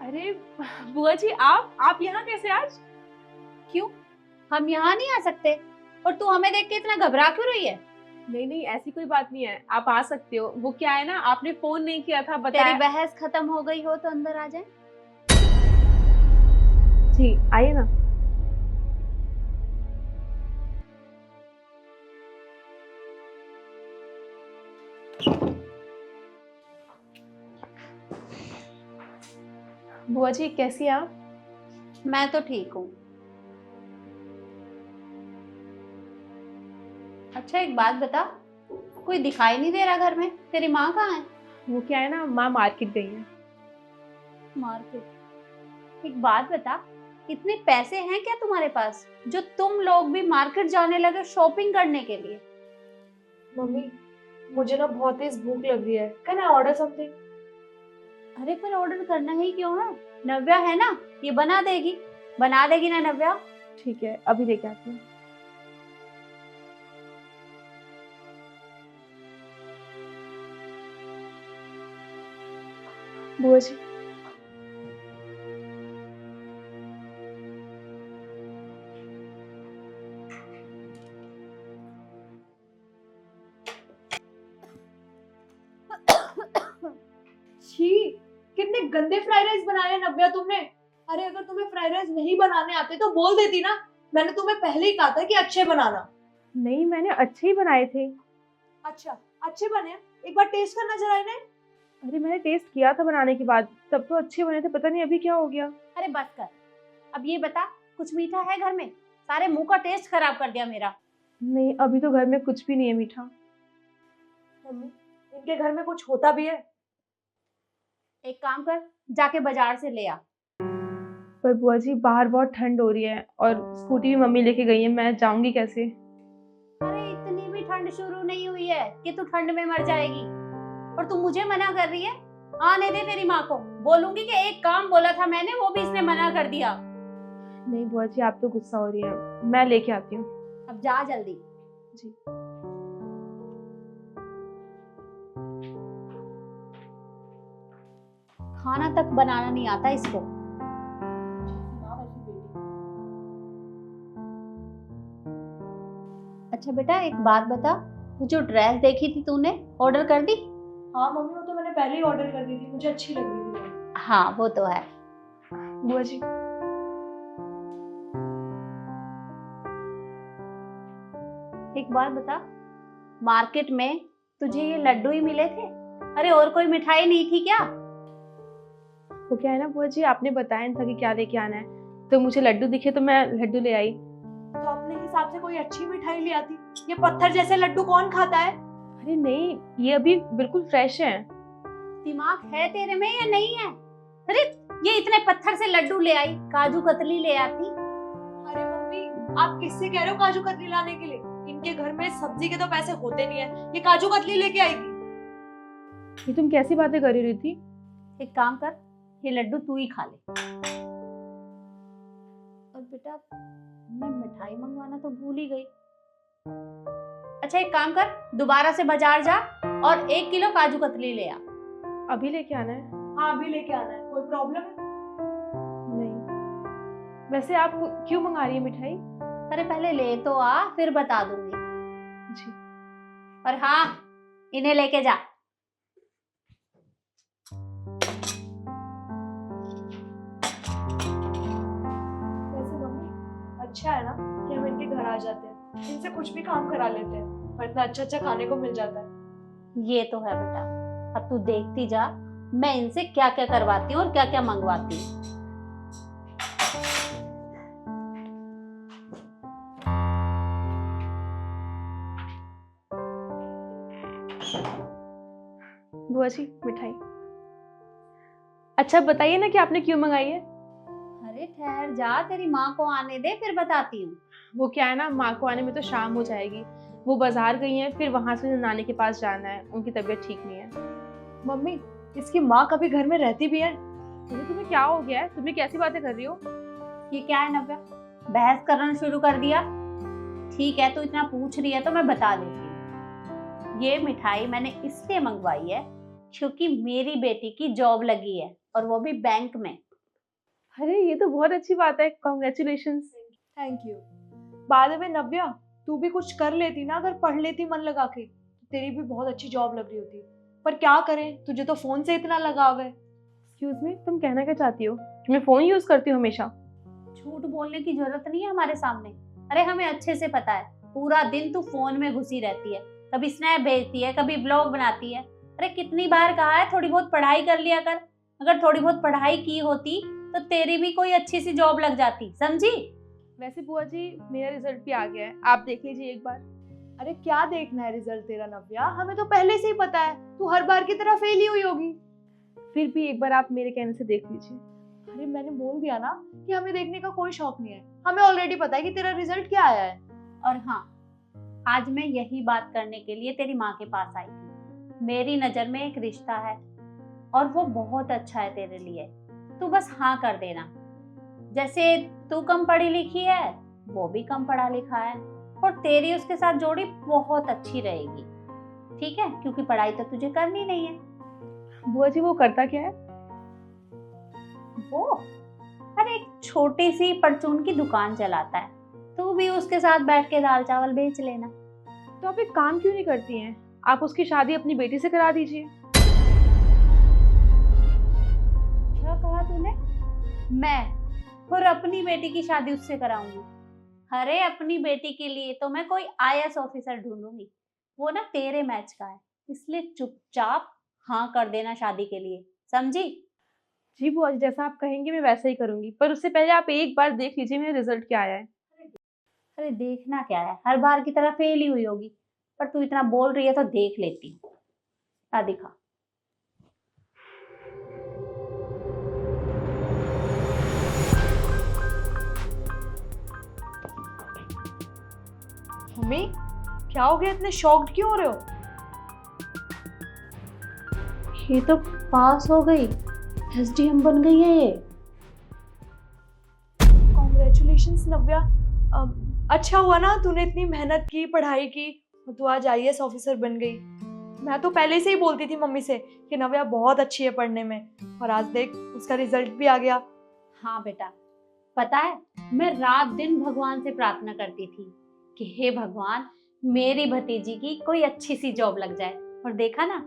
अरे बुआ जी, आप यहाँ कैसे आज? क्यों? हम यहाँ नहीं आ सकते? और तू हमें देख के इतना घबरा क्यों रही है? नहीं नहीं, ऐसी कोई बात नहीं है, आप आ सकते हो। वो क्या है ना, आपने फोन नहीं किया था, तेरी बताया। बहस खत्म हो गई हो तो अंदर आ जाए। जी आइए ना। बुआ जी कैसी हैं आप? मैं तो ठीक हूँ। अच्छा एक बात बता, कोई दिखाई नहीं दे रहा घर में, तेरी माँ कहाँ है? वो क्या है ना, माँ मार्केट गई है। मार्केट? एक बात बता, इतने पैसे हैं क्या तुम्हारे पास जो तुम लोग भी मार्केट जाने लगे शॉपिंग करने के लिए? मम्मी, मुझे ना बहुत तेज भूख लग रही है, कैन आई ऑर्डर समथिंग? अरे पर ऑर्डर करना ही क्यों है? नव्या है ना, ये बना देगी ना नव्या? ठीक है, अभी लेके आती हूँ। बुआ जी, छी, कितने गंदे फ्राइड राइस बनाए हैं नव्या तुमने। अरे अगर तुम्हें फ्राइड राइस नहीं बनाने आते तो बोल देती ना, मैंने तुम्हें पहले ही कहा था कि अच्छे बनाना। नहीं, मैंने अच्छे ही बनाए थे। अच्छा, अच्छे बने? एक बार टेस्ट करना जरा इन्हें। अरे मैंने टेस्ट किया था बनाने के बाद, तब तो अच्छे बने थे, पता नहीं अभी क्या हो गया। अरे बस कर, अब ये बता, कुछ मीठा है घर में? सारे मुंह का टेस्ट खराब कर दिया मेरा। नहीं, अभी तो घर में कुछ भी नहीं है मीठा। मम्मी, इनके घर में कुछ होता भी है? एक काम कर, जाके बाजार से ले आ। पर बुआ जी, बाहर बहुत ठंड हो रही है और स्कूटी भी मम्मी लेके गई है, मैं जाऊंगी कैसे? अरे इतनी भी ठंड शुरू नहीं हुई है कि तू ठंड में मर जाएगी, और तू मुझे मना कर रही है? आने दे तेरी माँ को, बोलूंगी कि एक काम बोला था मैंने, वो भी इसने मना कर दिया। नहीं बुआ जी, आप तो गुस्सा हो रही हैं, मैं लेके आती हूँ। अब जा जल्दी। जी। खाना तक बनाना नहीं आता इसको। अच्छा बेटा एक बात बता, वो जो ड्रेस देखी थी तूने, ऑर्डर कर दी? हाँ मम्मी, वो तो मैंने पहले ही ऑर्डर कर दी थी, मुझे अच्छी लग रही थी। हाँ वो तो है। बुआ जी, एक बात बता, मार्केट में तुझे ये लड्डू ही मिले थे? अरे और कोई मिठाई नहीं थी क्या? वो क्या है ना बुआ जी, आपने बताया नहीं था कि क्या लेके आना है, तो मुझे लड्डू दिखे तो मैं लड्डू ले आई। तो अपने हिसाब से कोई अच्छी मिठाई ले आती, ये पत्थर जैसे लड्डू कौन खाता है? अरे नहीं, ये अभी बिल्कुल फ्रेश है। दिमाग है तेरे में या नहीं है? अरे ये इतने पत्थर से लड्डू ले आई, काजू कतली ले आती। अरे मम्मी, आप किससे कह रहे हो काजू कतली लाने के लिए? इनके घर में सब्जी के तो पैसे होते नहीं है, ये काजू कतली लेके आएगी। ये तुम कैसी बातें कर रही थी? एक काम कर, ये लड्डू तू ही खा ले। और बेटा मैं मिठाई मंगवाना तो भूल ही गई। अच्छा एक काम कर, दोबारा से बाजार जा और 1 किलो काजू कतली ले आ। अभी लेके आना है? हाँ अभी लेके आना है, कोई प्रॉब्लम है? नहीं। वैसे आप क्यों मंगा रही है मिठाई? अरे पहले ले तो आ, फिर बता दूंगी। जी। और हाँ, इन्हें लेके जा। वैसे मम्मी, अच्छा है ना कि हम इनके घर आ जाते हैं, इनसे कुछ भी काम करा लेते हैं और इतना अच्छा अच्छा खाने को मिल जाता है। ये तो है बेटा, अब तू देखती जा मैं इनसे क्या क्या करवाती हूँ और क्या क्या मंगवाती हूँ। बुआ जी मिठाई। अच्छा बताइए ना कि आपने क्यों मंगाई है? अरे ठहर जा, तेरी माँ को आने दे फिर बताती हूँ। वो क्या है ना, माँ को आने में तो शाम हो जाएगी, वो बाजार गई हैं, फिर वहां से नानी के पास जाना है, उनकी तबीयत ठीक नहीं है। मम्मी, इसकी माँ कभी घर में रहती भी है? तुम्हें क्या हो गया है, तुम्हें कैसी बातें कर रही हो? ये क्या है नव्या, बहस करना शुरू कर दिया? ठीक है तू इतना पूछ रही है तो मैं बता देती हूँ। ये मिठाई मैंने इसलिए मंगवाई है क्योंकि मेरी बेटी की जॉब लगी है, और वो भी बैंक में। अरे ये तो बहुत अच्छी बात है, congratulations. Thank you. By the way Navya, तू भी कुछ कर लेती ना, अगर पढ़ लेती मन लगा के तो तेरी भी बहुत अच्छी जॉब लग रही होती। पर क्या करें, तुझे तो फोन से इतना लगाव है। एक्सक्यूज मी, तुम कहना क्या चाहती हो कि मैं फोन यूज करती हूँ हमेशा? झूठ बोलने की जरूरत नहीं है हमारे सामने। अरे हमें अच्छे से पता है, पूरा दिन तू फोन में घुसी रहती है, कभी स्नैप भेजती है, कभी ब्लॉग बनाती है। अरे कितनी बार कहा है थोड़ी बहुत पढ़ाई कर लिया कर। अगर थोड़ी बहुत पढ़ाई की होती तो तेरी भी कोई अच्छी सी जॉब लग जाती, समझी? वैसे बुआ जी, मेरा रिजल्ट भी आ गया है, आप देख लीजिए एक बार। अरे क्या देखना है रिजल्ट तेरा नव्या, हमें तो पहले से ही पता है तू हर बार की तरह फेल ही हुई होगी। फिर भी एक बार आप मेरे कहने से देख लीजिए। अरे मैंने बोल दिया ना कि हमें देखने का कोई शौक नहीं है, हमें ऑलरेडी पता है कि तेरा रिजल्ट क्या आया है। और हाँ, आज मैं यही बात करने के लिए तेरी माँ के पास आई थी। मेरी नजर में एक रिश्ता है और वो बहुत अच्छा है तेरे लिए। तू बस हाँ कर देना। जैसे तू कम पढ़ी लिखी है, वो भी कम पढ़ा लिखा है, और तेरी उसके साथ जोड़ी बहुत अच्छी रहेगी, ठीक है? क्योंकि पढ़ाई तो तुझे करनी नहीं है। बुआ जी वो करता क्या है? वो अरे एक छोटी सी परचून की दुकान चलाता है। तू भी उसके साथ बैठ के दाल चावल बेच लेना। तो आप एक काम क्यों नहीं करती हैं, आप उसकी शादी अपनी बेटी से करा दीजिए। क्या कहा तूने? मैं और अपनी बेटी की शादी उससे कराऊंगी? अरे अपनी बेटी के लिए तो मैं कोई आईएएस ऑफिसर ढूंढूंगी, वो ना तेरे मैच का है। इसलिए चुपचाप हाँ कर देना शादी के लिए, समझी? जी बुआ जी, जैसा आप कहेंगे मैं वैसा ही करूंगी, पर उससे पहले आप एक बार देख लीजिए मेरा रिजल्ट क्या आया है। अरे देखना क्या है, हर बार की तरह फेल ही हुई होगी। पर तू इतना बोल रही है तो देख लेती हूँ। आ दिखा। मम्मी क्या हो गया, इतने शॉक्ड क्यों हो रहे हो? ये तो पास हो गई, एसडीएम बन गई है ये। कॉन्ग्रेचुलेशंस नव्या। अच्छा हुआ ना तूने इतनी मेहनत की, पढ़ाई की, और तू आज आईएएस ऑफिसर बन गई। मैं तो पहले से ही बोलती थी मम्मी से कि नव्या बहुत अच्छी है पढ़ने में, और आज देख उसका रिजल्ट भी आ गया। हाँ बेटा, पता है मैं रात दिन भगवान से प्रार्थना करती थी कि हे भगवान, मेरी भतीजी की कोई अच्छी सी जॉब लग जाए। और देखा ना,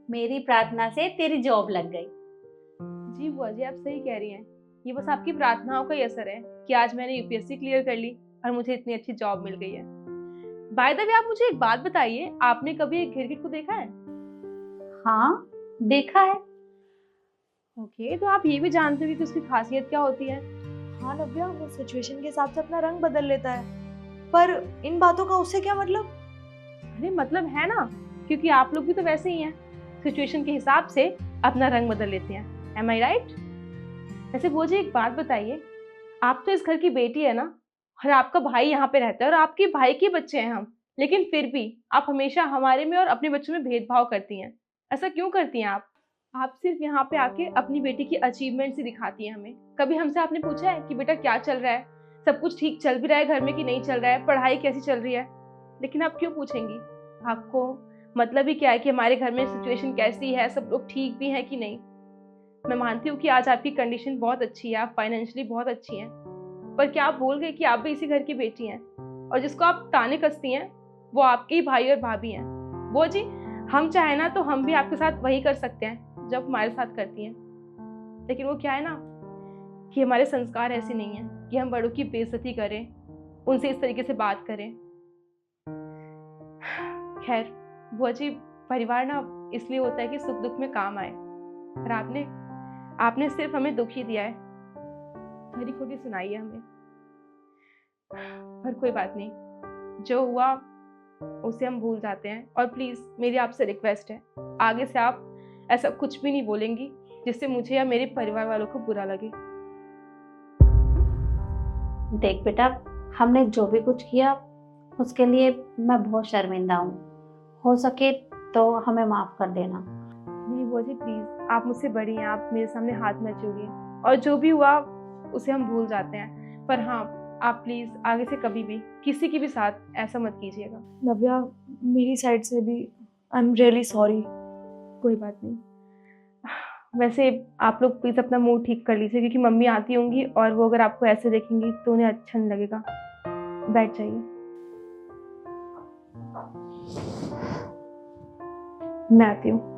मेरी प्रार्थना से तेरी जॉब लग गई। जी बुआ जी, आप सही कह रही हैं, ये बस आपकी प्रार्थनाओं का ही असर है कि आज मैंने यूपीएससी क्लियर कर ली और मुझे इतनी अच्छी जॉब मिल गई है। बाय द वे आप मुझे एक बात बताइए, आपने कभी एक गिरगिट को देखा है? हाँ देखा है। ओके, तो आप ये भी जानते हो कि उसकी खासियत क्या होती है? हाँ नव्या, वो सिचुएशन के हिसाब से अपना रंग बदल लेता है, पर इन बातों का उससे क्या मतलब? अरे मतलब है ना, क्योंकि आप लोग भी तो वैसे ही हैं, सिचुएशन के हिसाब से अपना रंग बदल लेते हैं। एम आई राइट? वैसे वो जी एक बात बताइए, आप तो इस घर की बेटी है ना, और आपका भाई यहाँ पे रहता है और आपके भाई के बच्चे हैं हम, लेकिन फिर भी आप हमेशा हमारे में और अपने बच्चों में भेदभाव करती हैं। ऐसा क्यों करती हैं आप? आप सिर्फ यहाँ पे आके अपनी बेटी की अचीवमेंट ही दिखाती हैं हमें। कभी हमसे आपने पूछा है कि बेटा क्या चल रहा है, सब कुछ ठीक चल भी रहा है घर में कि नहीं चल रहा है, पढ़ाई कैसी चल रही है? लेकिन आप क्यों पूछेंगी? आपको मतलब ही क्या है कि हमारे घर में सिचुएशन कैसी है, सब लोग ठीक भी हैं कि नहीं? मैं मानती हूँ कि आज आपकी कंडीशन बहुत अच्छी है, आप फाइनेंशियली बहुत अच्छी हैं, पर क्या आप भूल गए कि आप भी इसी घर की बेटी हैं, और जिसको आप ताने कसती हैं वो आपके ही भाई और भाभी हैं। वो जी, हम चाहे ना तो हम भी आपके साथ वही कर सकते हैं जब हमारे साथ करती हैं, लेकिन वो क्या है ना कि हमारे संस्कार ऐसे नहीं हैं कि हम बड़ों की बेइज्जती करें, उनसे इस तरीके से बात करें। खैर बुआ जी, परिवार ना इसलिए होता है कि सुख दुख में काम आए, और आपने सिर्फ हमें दुख ही दिया है, खरी खोटी सुनाई है हमें। पर कोई बात नहीं, जो हुआ उसे हम भूल जाते हैं, और प्लीज मेरी आपसे रिक्वेस्ट है, आगे से आप ऐसा कुछ भी नहीं बोलेंगी जिससे मुझे या मेरे परिवार वालों को बुरा लगे। देख बेटा, हमने जो भी कुछ किया उसके लिए मैं बहुत शर्मिंदा हूँ। हो सके तो हमें माफ कर देना। नहीं बुआ जी प्लीज, आप मुझसे बड़ी हैं, आप मेरे सामने हाथ मत जोड़िए, और जो भी हुआ उसे हम भूल जाते हैं। पर हाँ, आप प्लीज आगे से कभी भी किसी के भी साथ ऐसा मत कीजिएगा। नव्या मेरी साइड से भी आई एम रियली सॉरी। कोई बात नहीं वैसे आप लोग प्लीज अपना मूड ठीक कर लीजिए, क्योंकि मम्मी आती होंगी और वो अगर आपको ऐसे देखेंगी तो उन्हें अच्छा नहीं लगेगा। बैठ जाइए, मैं आती हूँ।